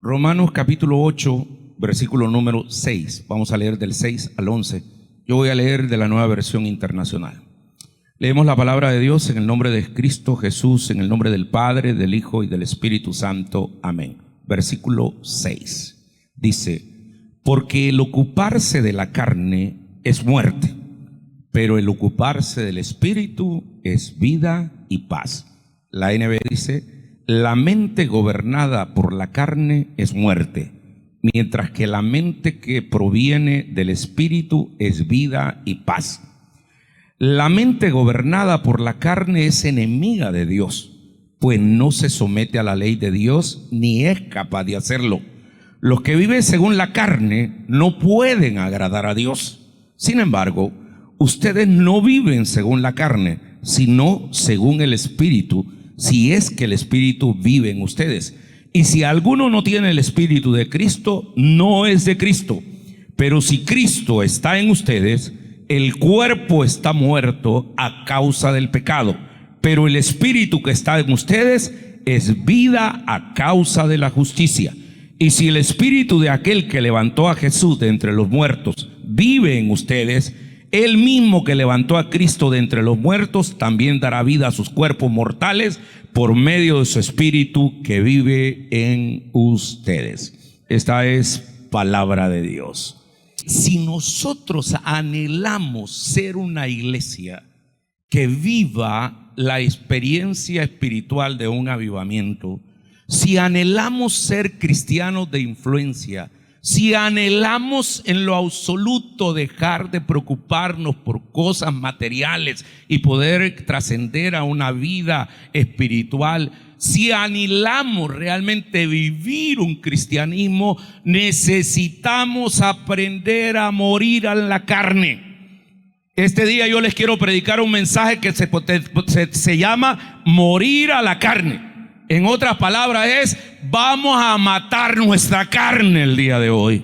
Romanos capítulo 8, versículo número 6. Vamos a leer del 6 al 11. Yo voy a leer de la Nueva Versión Internacional. Leemos la palabra de Dios en el nombre de Cristo Jesús, en el nombre del Padre, del Hijo y del Espíritu Santo. Amén. Versículo 6. Dice: porque el ocuparse de la carne es muerte, pero el ocuparse del Espíritu es vida y paz. La NB dice: la mente gobernada por la carne es muerte, mientras que la mente que proviene del Espíritu es vida y paz. La mente gobernada por la carne es enemiga de Dios, pues no se somete a la ley de Dios ni es capaz de hacerlo. Los que viven según la carne no pueden agradar a Dios. Sin embargo, ustedes no viven según la carne, sino según el Espíritu, si es que el Espíritu vive en ustedes. Y si alguno no tiene el Espíritu de Cristo, no es de Cristo. Pero si Cristo está en ustedes, el cuerpo está muerto a causa del pecado, pero el Espíritu que está en ustedes es vida a causa de la justicia. Y si el Espíritu de aquel que levantó a Jesús de entre los muertos vive en ustedes, el mismo que levantó a Cristo de entre los muertos también dará vida a sus cuerpos mortales por medio de su Espíritu que vive en ustedes. Esta es palabra de Dios. Si nosotros anhelamos ser una iglesia que viva la experiencia espiritual de un avivamiento, si anhelamos ser cristianos de influencia, si anhelamos en lo absoluto dejar de preocuparnos por cosas materiales y poder trascender a una vida espiritual, si anhelamos realmente vivir un cristianismo, necesitamos aprender a morir a la carne. Este día yo les quiero predicar un mensaje que se llama morir a la carne. En otras palabras es: vamos a matar nuestra carne el día de hoy.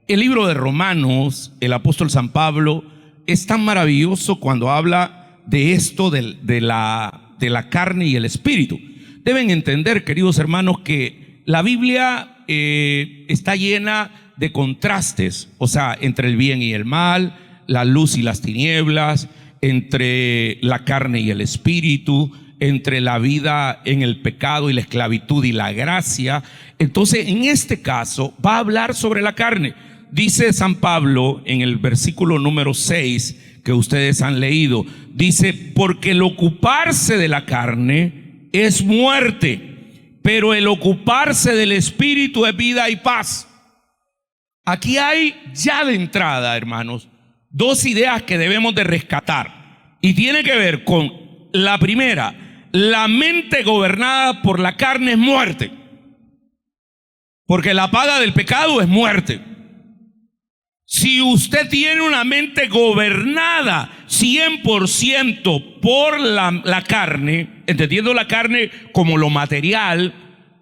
El libro de Romanos, el apóstol San Pablo es tan maravilloso cuando habla de esto de la carne y el espíritu. Deben entender, queridos hermanos, que la Biblia está llena de contrastes, o sea, entre el bien y el mal, la luz y las tinieblas, entre la carne y el espíritu, entre la vida en el pecado y la esclavitud y la gracia. Entonces, en este caso va a hablar sobre la carne. Dice San Pablo en el versículo número 6 que ustedes han leído, dice: porque el ocuparse de la carne es muerte, pero el ocuparse del Espíritu es vida y paz. Aquí hay ya de entrada, hermanos, dos ideas que debemos de rescatar, y tiene que ver con la primera: la mente gobernada por la carne es muerte, porque la paga del pecado es muerte. Si usted tiene una mente gobernada 100% por la carne, entendiendo la carne como lo material,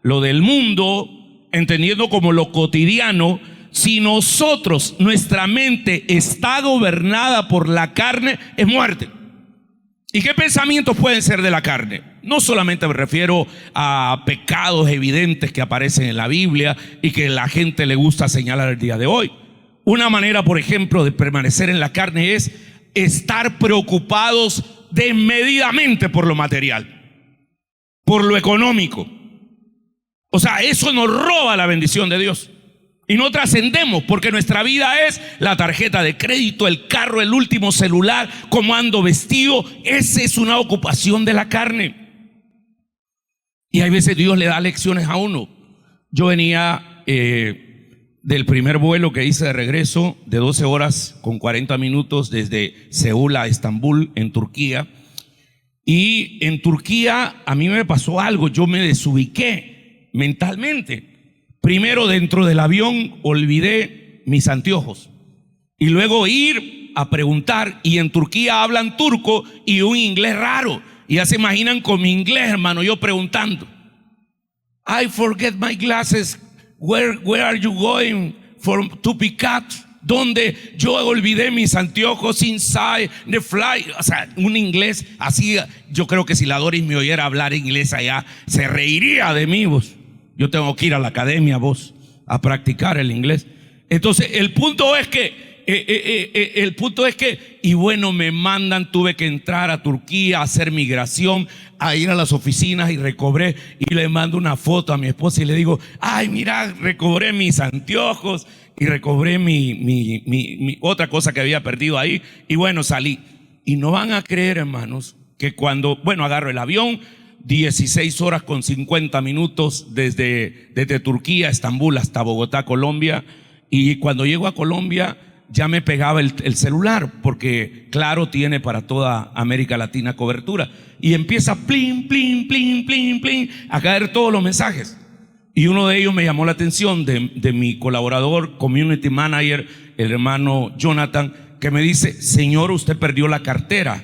lo del mundo, entendiendo como lo cotidiano, si nuestra mente está gobernada por la carne, es muerte. ¿Y qué pensamientos pueden ser de la carne? No solamente me refiero a pecados evidentes que aparecen en la Biblia y que la gente le gusta señalar el día de hoy. Una manera, por ejemplo, de permanecer en la carne es estar preocupados desmedidamente por lo material, por lo económico. O sea, eso nos roba la bendición de Dios. Y no trascendemos, porque nuestra vida es la tarjeta de crédito, el carro, el último celular, cómo ando vestido. Esa es una ocupación de la carne. Y hay veces Dios le da lecciones a uno. Yo venía del primer vuelo que hice de regreso, de 12 horas con 40 minutos desde Seúl a Estambul, en Turquía. Y en Turquía a mí me pasó algo, yo me desubiqué mentalmente. Primero, dentro del avión olvidé mis anteojos, y luego ir a preguntar, y en Turquía hablan turco y un inglés raro, y ya se imaginan con mi inglés, hermano, yo preguntando: I forget my glasses, where are you going to pick up? Donde yo olvidé mis anteojos inside the flight. O sea, un inglés así. Yo creo que si la Doris me oyera hablar inglés allá, se reiría de mí, vos. Yo tengo que ir a la academia, vos, a practicar el inglés. Entonces, el punto es que, y bueno, me mandan, tuve que entrar a Turquía a hacer migración, a ir a las oficinas y recobré, y le mando una foto a mi esposa y le digo, ay, mira, recobré mis anteojos y recobré mi otra cosa que había perdido ahí, y bueno, salí. Y no van a creer, hermanos, que cuando, bueno, agarro el avión, 16 horas con 50 minutos desde Turquía, Estambul hasta Bogotá, Colombia, y cuando llego a Colombia ya me pegaba el celular, porque Claro tiene para toda América Latina cobertura, y empieza plin, plin, plin, plin, plin, a caer todos los mensajes. Y uno de ellos me llamó la atención, de mi colaborador, community manager, el hermano Jonathan, que me dice, señor, usted perdió la cartera.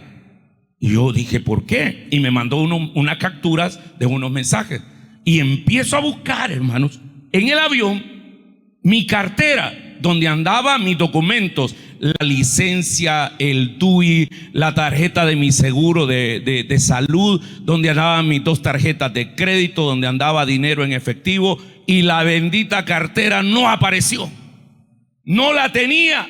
Y yo dije, ¿por qué? Y me mandó unas capturas de unos mensajes. Y empiezo a buscar, hermanos, en el avión, mi cartera, donde andaban mis documentos, la licencia, el DUI, la tarjeta de mi seguro de salud, donde andaban mis 2 tarjetas de crédito, donde andaba dinero en efectivo, y la bendita cartera no apareció. No la tenía.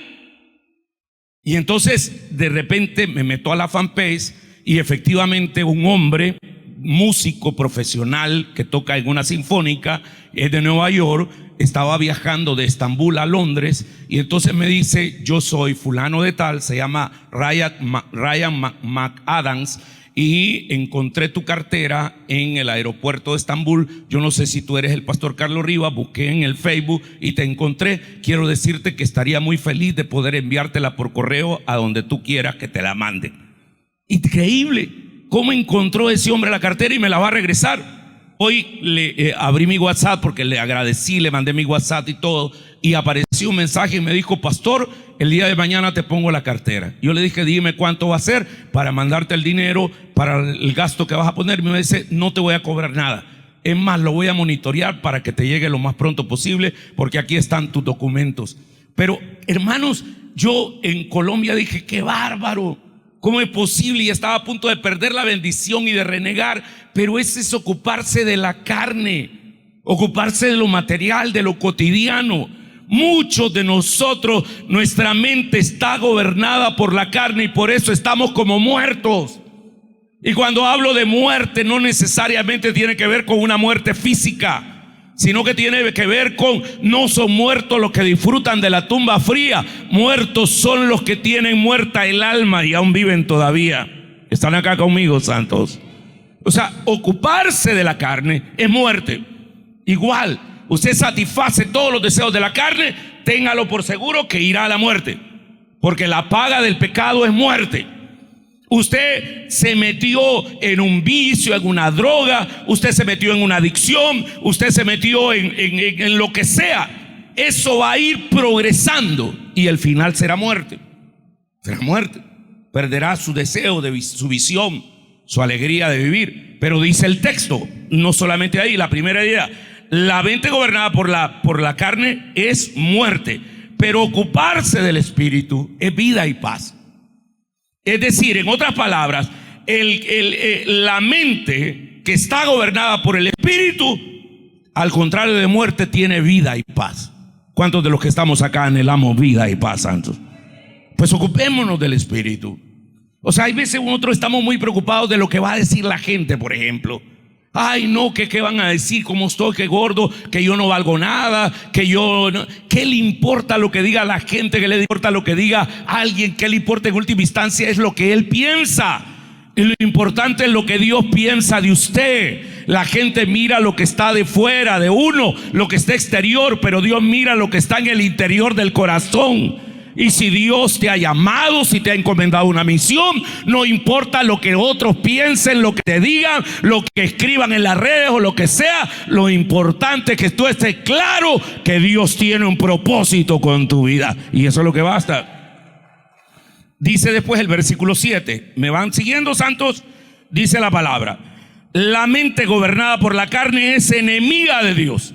Y entonces de repente me meto a la fanpage y efectivamente un hombre, músico profesional que toca en una sinfónica, es de Nueva York, estaba viajando de Estambul a Londres, y entonces me dice, yo soy fulano de tal, se llama Ryan McAdams, y encontré tu cartera en el aeropuerto de Estambul. Yo no sé si tú eres el pastor Carlos Rivas, busqué en el Facebook y te encontré. Quiero decirte que estaría muy feliz de poder enviártela por correo a donde tú quieras que te la mande. Increíble cómo encontró ese hombre la cartera y me la va a regresar. Hoy le abrí mi WhatsApp porque le agradecí, le mandé mi WhatsApp y todo, y apareció un mensaje y me dijo, pastor, el día de mañana te pongo la cartera. Yo le dije, dime cuánto va a ser para mandarte el dinero para el gasto que vas a poner. Y me dice, no te voy a cobrar nada, es más, lo voy a monitorear para que te llegue lo más pronto posible, porque aquí están tus documentos. Pero hermanos, yo en Colombia dije, qué bárbaro, ¿cómo es posible? Y estaba a punto de perder la bendición y de renegar. Pero ese es ocuparse de la carne, ocuparse de lo material, de lo cotidiano. Muchos de nosotros, nuestra mente está gobernada por la carne, y por eso estamos como muertos. Y cuando hablo de muerte, no necesariamente tiene que ver con una muerte física, sino que tiene que ver con, no son muertos los que disfrutan de la tumba fría, muertos son los que tienen muerta el alma y aún viven todavía. ¿Están acá conmigo, santos? O sea, ocuparse de la carne es muerte. Igual, usted satisface todos los deseos de la carne, téngalo por seguro que irá a la muerte, porque la paga del pecado es muerte. Usted se metió en un vicio, en una droga, usted se metió en una adicción, usted se metió en lo que sea. Eso va a ir progresando y el final será muerte. Será muerte. Perderá su deseo, su visión, su alegría de vivir. Pero dice el texto, no solamente ahí, la primera idea, la mente gobernada por la carne es muerte, pero ocuparse del espíritu es vida y paz. Es decir, en otras palabras, la mente que está gobernada por el espíritu, al contrario de muerte, tiene vida y paz. ¿Cuántos de los que estamos acá anhelamos vida y paz, santos? Pues ocupémonos del espíritu. O sea, hay veces nosotros estamos muy preocupados de lo que va a decir la gente, por ejemplo. Ay, no, que qué van a decir, cómo estoy, qué gordo, que yo no valgo nada, que yo no. ¿Qué le importa lo que diga la gente? ¿Qué le importa lo que diga alguien? ¿Qué le importa en última instancia? Es lo que él piensa. Y lo importante es lo que Dios piensa de usted. La gente mira lo que está de fuera de uno, lo que está exterior, pero Dios mira lo que está en el interior del corazón. Y si Dios te ha llamado, si te ha encomendado una misión, no importa lo que otros piensen, lo que te digan, lo que escriban en las redes o lo que sea, lo importante es que tú estés claro que Dios tiene un propósito con tu vida, y eso es lo que basta. Dice después el versículo 7, ¿me van siguiendo, santos? Dice la palabra: la mente gobernada por la carne es enemiga de Dios.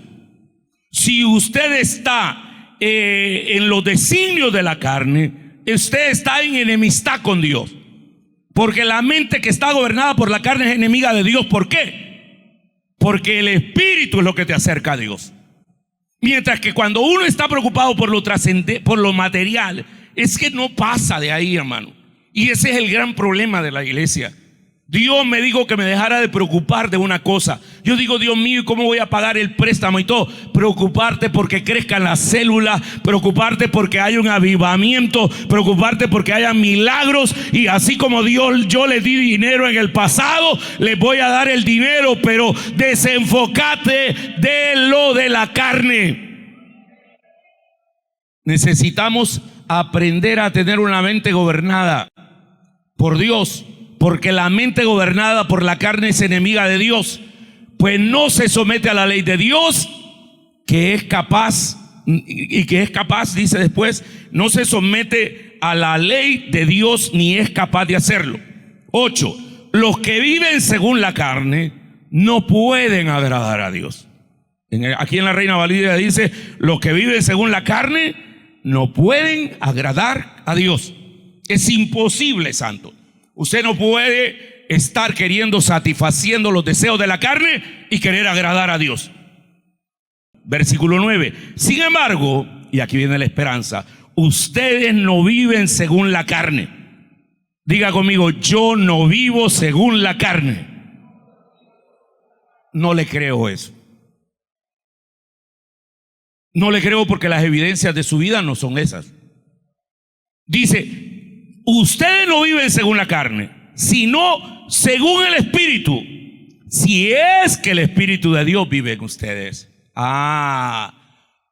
Si usted está en los designios de la carne, usted está en enemistad con Dios, porque la mente que está gobernada por la carne es enemiga de Dios. ¿Por qué? porque el espíritu es lo que te acerca a Dios. Mientras que cuando uno está preocupado por lo trascendente, por lo material, es que no pasa de ahí, hermano. Y ese es el gran problema de la iglesia. Dios me dijo que me dejara de preocupar de una cosa. Yo digo, Dios mío, ¿y cómo voy a pagar el préstamo y todo? Preocuparte porque crezcan las células, preocuparte porque haya un avivamiento, preocuparte porque haya milagros. Y así como yo le di dinero en el pasado, les voy a dar el dinero, pero desenfócate de lo de la carne. Necesitamos aprender a tener una mente gobernada por Dios, porque la mente gobernada por la carne es enemiga de Dios, pues no se somete a la ley de Dios, que es capaz, dice después, no se somete a la ley de Dios ni es capaz de hacerlo. 8. Los que viven según la carne no pueden agradar a Dios. Aquí en la Reina Valera dice, los que viven según la carne no pueden agradar a Dios. Es imposible, santo. Usted no puede estar satisfaciendo los deseos de la carne y querer agradar a Dios. Versículo 9. Sin embargo, y aquí viene la esperanza, ustedes no viven según la carne. Diga conmigo, yo no vivo según la carne. No le creo eso. No le creo porque las evidencias de su vida no son esas. Dice, ustedes no viven según la carne, sino según el Espíritu, si es que el Espíritu de Dios vive en ustedes.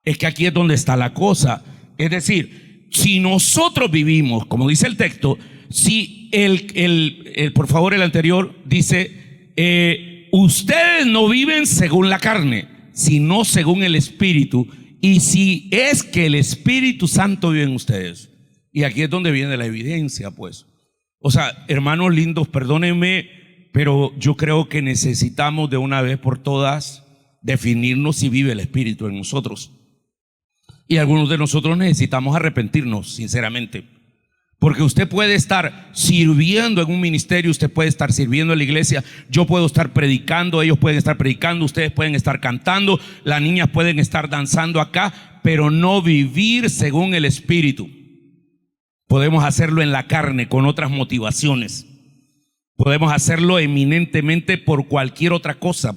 Es que aquí es donde está la cosa. Es decir, si nosotros vivimos, como dice el texto, si por favor el anterior dice, ustedes no viven según la carne, sino según el Espíritu, y si es que el Espíritu Santo vive en ustedes. Y aquí es donde viene la evidencia, pues. O sea, hermanos lindos, perdónenme, pero yo creo que necesitamos de una vez por todas definirnos si vive el Espíritu en nosotros. Y algunos de nosotros necesitamos arrepentirnos, sinceramente. Porque usted puede estar sirviendo en un ministerio, usted puede estar sirviendo en la iglesia, yo puedo estar predicando, ellos pueden estar predicando, ustedes pueden estar cantando, las niñas pueden estar danzando acá, pero no vivir según el Espíritu. Podemos hacerlo en la carne con otras motivaciones. Podemos hacerlo eminentemente por cualquier otra cosa,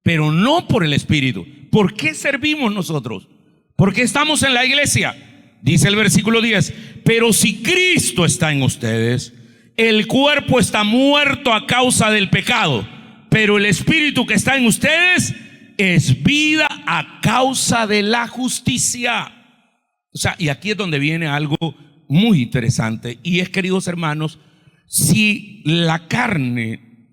pero no por el Espíritu. ¿Por qué servimos nosotros? ¿Por qué estamos en la iglesia? Dice el versículo 10, pero si Cristo está en ustedes, el cuerpo está muerto a causa del pecado, pero el Espíritu que está en ustedes es vida a causa de la justicia. O sea, y aquí es donde viene algo muy interesante, y es, queridos hermanos, si la carne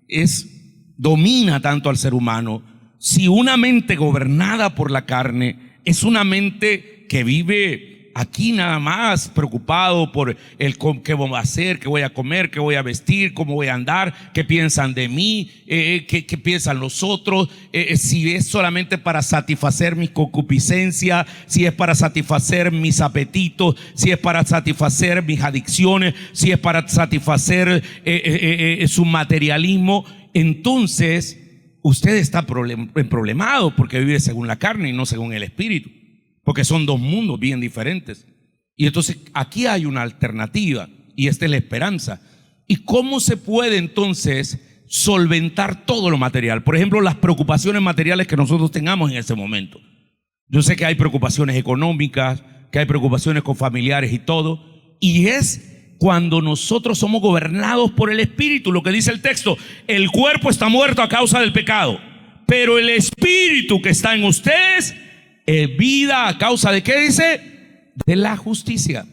domina tanto al ser humano, si una mente gobernada por la carne es una mente que vive aquí nada más preocupado por qué voy a hacer, qué voy a comer, qué voy a vestir, cómo voy a andar, qué piensan de mí, qué piensan los otros, si es solamente para satisfacer mi concupiscencia, si es para satisfacer mis apetitos, si es para satisfacer mis adicciones, si es para satisfacer su materialismo. Entonces usted está problemado porque vive según la carne y no según el Espíritu. Porque son dos mundos bien diferentes. Y entonces aquí hay una alternativa, y esta es la esperanza. ¿Y cómo se puede entonces solventar todo lo material? Por ejemplo, las preocupaciones materiales que nosotros tengamos en este momento. Yo sé que hay preocupaciones económicas, que hay preocupaciones con familiares y todo. Y es cuando nosotros somos gobernados por el Espíritu, lo que dice el texto: el cuerpo está muerto a causa del pecado, pero el Espíritu que está en ustedes vida a causa de ¿qué dice? De la justicia.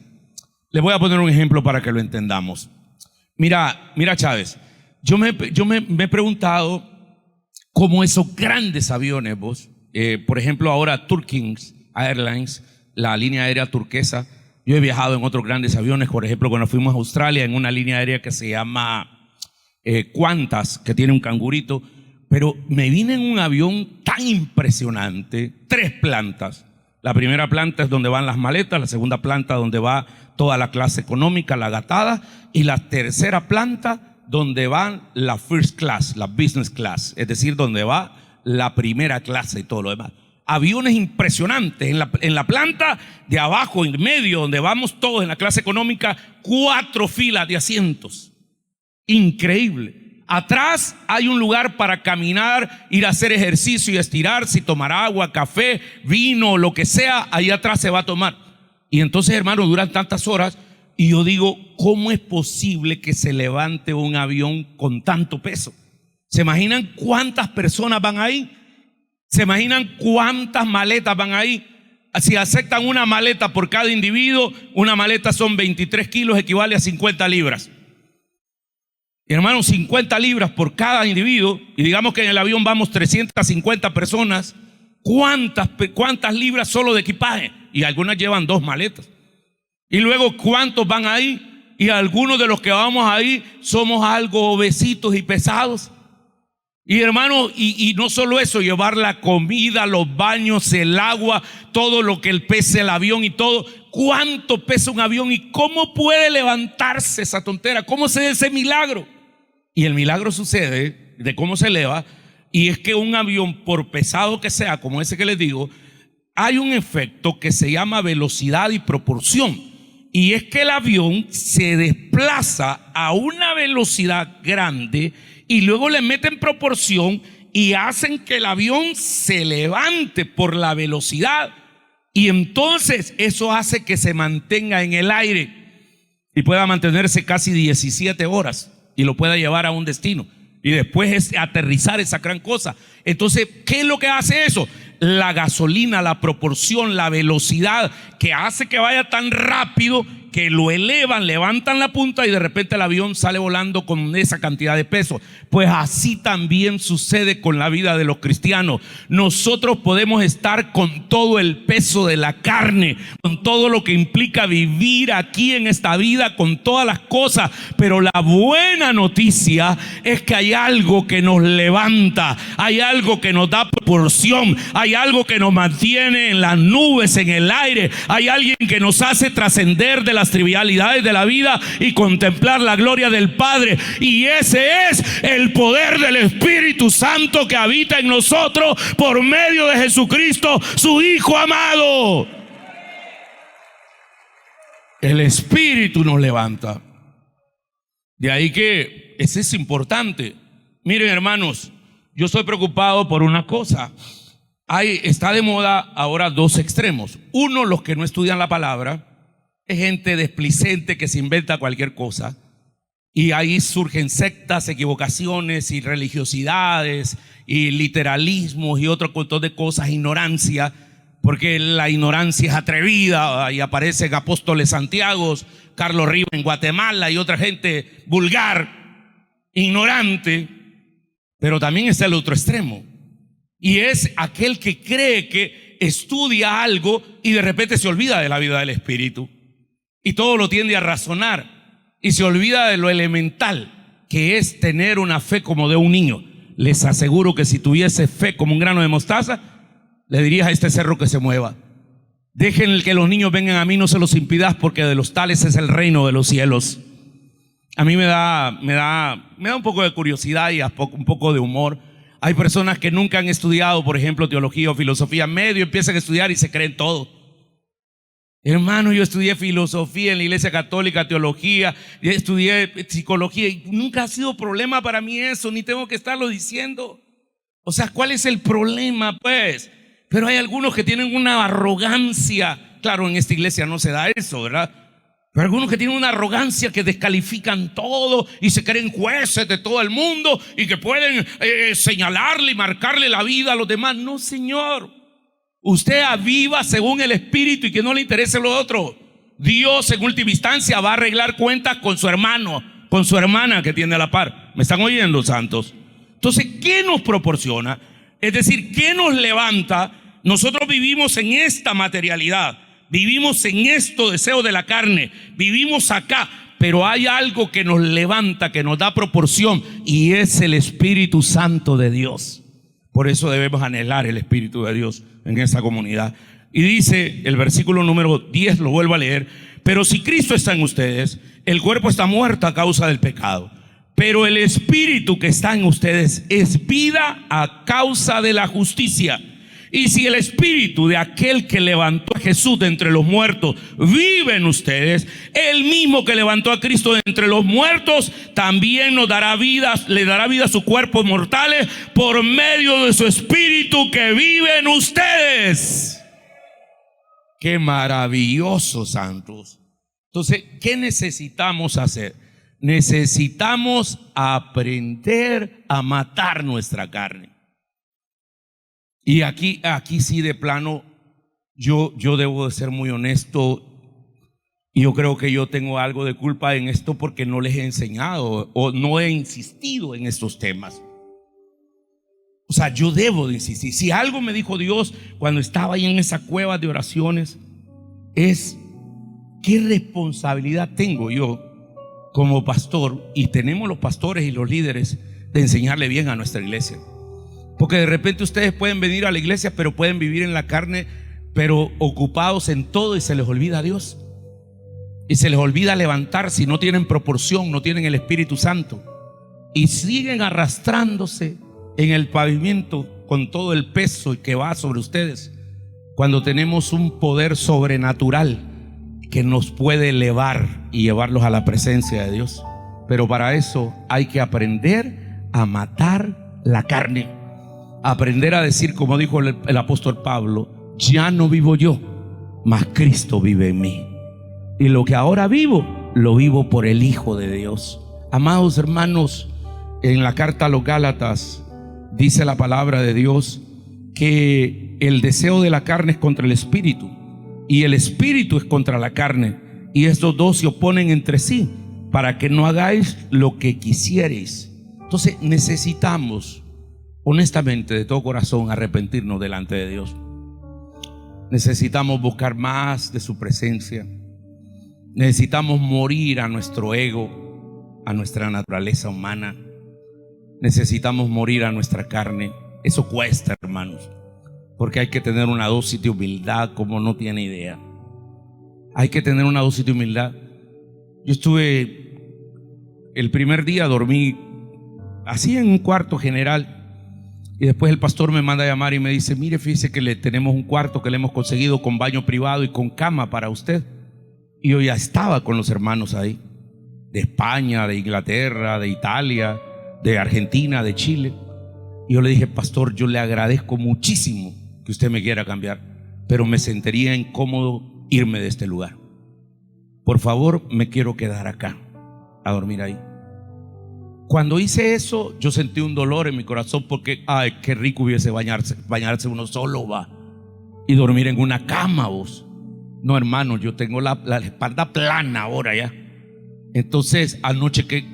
Le voy a poner un ejemplo para que lo entendamos. Mira Chávez, yo me he preguntado cómo esos grandes aviones, por ejemplo ahora Turkish Airlines, la línea aérea turquesa, yo he viajado en otros grandes aviones, por ejemplo cuando fuimos a Australia en una línea aérea que se llama Qantas, que tiene un cangurito. Pero me vine en un avión tan impresionante, 3 plantas. La primera planta es donde van las maletas, la segunda planta donde va toda la clase económica, la gatada, y la tercera planta donde van la first class, la business class, es decir, donde va la primera clase y todo lo demás. Aviones impresionantes. En la planta de abajo, en medio, donde vamos todos en la clase económica, 4 filas de asientos. Increíble. Atrás hay un lugar para caminar, ir a hacer ejercicio y estirarse y tomar agua, café, vino, lo que sea. Ahí atrás se va a tomar. Y entonces, hermano, duran tantas horas. Y yo digo, ¿cómo es posible que se levante un avión con tanto peso? ¿Se imaginan cuántas personas van ahí? ¿Se imaginan cuántas maletas van ahí? Si aceptan una maleta por cada individuo, una maleta son 23 kilos, equivale a 50 libras. Y hermano, 50 libras por cada individuo, y digamos que en el avión vamos 350 personas, ¿cuántas libras solo de equipaje? Y algunas llevan 2 maletas. Y luego, ¿cuántos van ahí? Y algunos de los que vamos ahí somos algo obesitos y pesados. Y hermano, y no solo eso, llevar la comida, los baños, el agua, todo lo que pese el avión y todo. ¿Cuánto pesa un avión y cómo puede levantarse esa tontera? ¿Cómo se da ese milagro? Y el milagro sucede de cómo se eleva, y es que un avión, por pesado que sea, como ese que les digo, hay un efecto que se llama velocidad y proporción. Y es que el avión se desplaza a una velocidad grande y luego le meten proporción y hacen que el avión se levante por la velocidad. Y entonces eso hace que se mantenga en el aire y pueda mantenerse casi 17 horas y lo pueda llevar a un destino. Y después es aterrizar esa gran cosa. Entonces, ¿qué es lo que hace eso? La gasolina, la proporción, la velocidad que hace que vaya tan rápido que lo elevan, levantan la punta y de repente el avión sale volando con esa cantidad de peso. Pues así también sucede con la vida de los cristianos. Nosotros podemos estar con todo el peso de la carne, con todo lo que implica vivir aquí en esta vida, con todas las cosas, pero la buena noticia es que hay algo que nos levanta, hay algo que nos da proporción, hay algo que nos mantiene en las nubes, en el aire, hay alguien que nos hace trascender de las trivialidades de la vida y contemplar la gloria del Padre. Y ese es el poder del Espíritu Santo que habita en nosotros por medio de Jesucristo, su Hijo amado. El Espíritu nos levanta. De ahí que eso es importante. Miren, hermanos, yo estoy preocupado por una cosa. Está de moda ahora 2 extremos. Uno, los que no estudian la palabra. Es gente desplicente que se inventa cualquier cosa. Y ahí surgen sectas, equivocaciones y religiosidades y literalismos y otro montón de cosas, ignorancia, porque la ignorancia es atrevida. Y aparecen apóstoles Santiago, Carlos Rivas en Guatemala y otra gente vulgar, ignorante. Pero también está el otro extremo. Y es aquel que cree que estudia algo y de repente se olvida de la vida del Espíritu. Y todo lo tiende a razonar y se olvida de lo elemental, que es tener una fe como de un niño. Les aseguro que si tuviese fe como un grano de mostaza, le dirías a este cerro que se mueva. Dejen que los niños vengan a mí, no se los impidas, porque de los tales es el reino de los cielos. A mí me da un poco de curiosidad y un poco de humor. Hay personas que nunca han estudiado, por ejemplo, teología o filosofía, medio empiezan a estudiar y se creen todo. Hermano, yo estudié filosofía en la iglesia católica, teología, estudié psicología y nunca ha sido problema para mí eso, ni tengo que estarlo diciendo. O sea, ¿cuál es el problema, pues? Pero hay algunos que tienen una arrogancia. Claro, en esta iglesia no se da eso, ¿verdad? Pero algunos que tienen una arrogancia que descalifican todo y se creen jueces de todo el mundo y que pueden señalarle y marcarle la vida a los demás. No, señor. Usted aviva según el Espíritu y que no le interese lo otro. Dios en última instancia va a arreglar cuentas con su hermano, con su hermana que tiene a la par. ¿Me están oyendo, santos? Entonces, ¿qué nos proporciona? Es decir, ¿qué nos levanta? Nosotros vivimos en esta materialidad, vivimos en estos deseos de la carne, vivimos acá, pero hay algo que nos levanta, que nos da proporción, y es el Espíritu Santo de Dios. Por eso debemos anhelar el Espíritu de Dios en esta comunidad. Y dice el versículo número 10, lo vuelvo a leer: pero si Cristo está en ustedes, el cuerpo está muerto a causa del pecado, pero el espíritu que está en ustedes es vida a causa de la justicia. Y si el espíritu de aquel que levantó a Jesús de entre los muertos vive en ustedes, el mismo que levantó a Cristo de entre los muertos también nos dará vida, le dará vida a sus cuerpos mortales por medio de su espíritu que vive en ustedes. Qué maravilloso, santos. Entonces, ¿qué necesitamos hacer? Necesitamos aprender a matar nuestra carne. Y aquí sí, de plano, yo debo de ser muy honesto. Y yo creo que yo tengo algo de culpa en esto porque no les he enseñado o no he insistido en estos temas. O sea, yo debo de insistir. Si algo me dijo Dios cuando estaba ahí en esa cueva de oraciones, es qué responsabilidad tengo yo como pastor, y tenemos los pastores y los líderes, de enseñarle bien a nuestra iglesia. Porque de repente ustedes pueden venir a la iglesia, pero pueden vivir en la carne, pero ocupados en todo, y se les olvida a Dios. Y se les olvida levantarse, y no tienen proporción, no tienen el Espíritu Santo. Y siguen arrastrándose en el pavimento con todo el peso que va sobre ustedes, cuando tenemos un poder sobrenatural que nos puede elevar y llevarlos a la presencia de Dios. Pero para eso hay que aprender a matar la carne. Aprender a decir, como dijo el apóstol Pablo: ya no vivo yo, mas Cristo vive en mí. Y lo que ahora vivo, lo vivo por el Hijo de Dios. Amados hermanos, en la carta a los Gálatas dice la palabra de Dios que el deseo de la carne es contra el espíritu, y el espíritu es contra la carne, y estos dos se oponen entre sí, para que no hagáis lo que quisierais. Entonces necesitamos, honestamente, de todo corazón, arrepentirnos delante de Dios. Necesitamos buscar más de su presencia. Necesitamos morir a nuestro ego, a nuestra naturaleza humana. Necesitamos morir a nuestra carne. Eso cuesta, hermanos, porque hay que tener una dosis de humildad como no tiene idea. Hay que tener una dosis de humildad. Yo estuve, el primer día dormí así en un cuarto general, y después el pastor me manda a llamar y me dice: mire, fíjese que le tenemos un cuarto que le hemos conseguido con baño privado y con cama para usted. Y yo ya estaba con los hermanos ahí, de España, de Inglaterra, de Italia, de Argentina, de Chile. Y yo le dije: pastor, yo le agradezco muchísimo que usted me quiera cambiar, pero me sentiría incómodo irme de este lugar. Por favor, me quiero quedar acá a dormir ahí. Cuando hice eso, yo sentí un dolor en mi corazón, porque ay, qué rico hubiese bañarse uno solo, va, y dormir en una cama, vos. No, hermano, yo tengo la espalda plana ahora ya. Entonces anoche que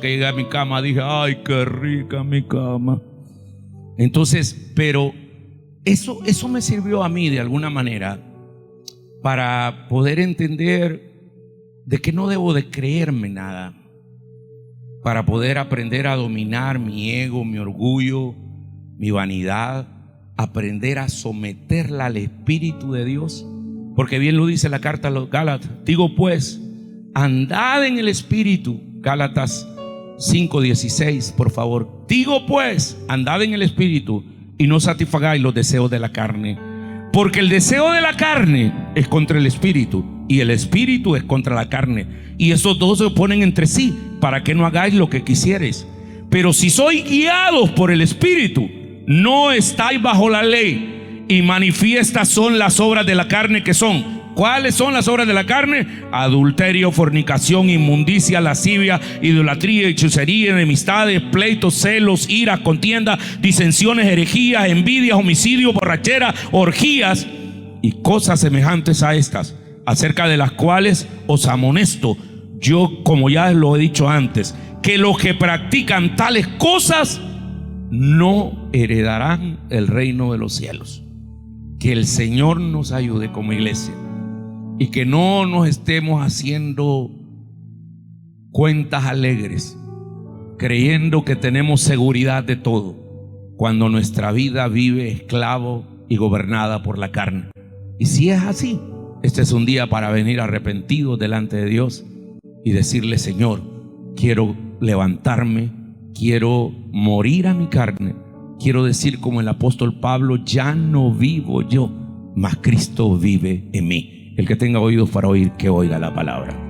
llegué a mi cama dije: ay, qué rica mi cama. Entonces, pero eso me sirvió a mí de alguna manera para poder entender de que no debo de creerme nada, para poder aprender a dominar mi ego, mi orgullo, mi vanidad, aprender a someterla al Espíritu de Dios. Porque bien lo dice la carta a los Gálatas: digo pues, andad en el Espíritu. Gálatas 5:16, por favor. Digo pues, andad en el Espíritu, y no satisfagáis los deseos de la carne, porque el deseo de la carne es contra el Espíritu, y el Espíritu es contra la carne, y esos dos se oponen entre sí, para que no hagáis lo que quisierais. Pero si sois guiados por el Espíritu, no estáis bajo la ley. Y manifiestas son las obras de la carne, que son: ¿cuáles son las obras de la carne? Adulterio, fornicación, inmundicia, lascivia, idolatría, hechicería, enemistades, pleitos, celos, iras, contiendas, disensiones, herejías, envidias, homicidios, borracheras, orgías y cosas semejantes a estas, acerca de las cuales os amonesto yo, como ya lo he dicho antes, que los que practican tales cosas no heredarán el reino de los cielos. Que el Señor nos ayude como iglesia, y que no nos estemos haciendo cuentas alegres, creyendo que tenemos seguridad de todo, cuando nuestra vida vive esclavo y gobernada por la carne. Y si es así, este es un día para venir arrepentidos delante de Dios y decirle: Señor, quiero levantarme, quiero morir a mi carne, quiero decir como el apóstol Pablo: ya no vivo yo, mas Cristo vive en mí. El que tenga oídos para oír, que oiga la palabra.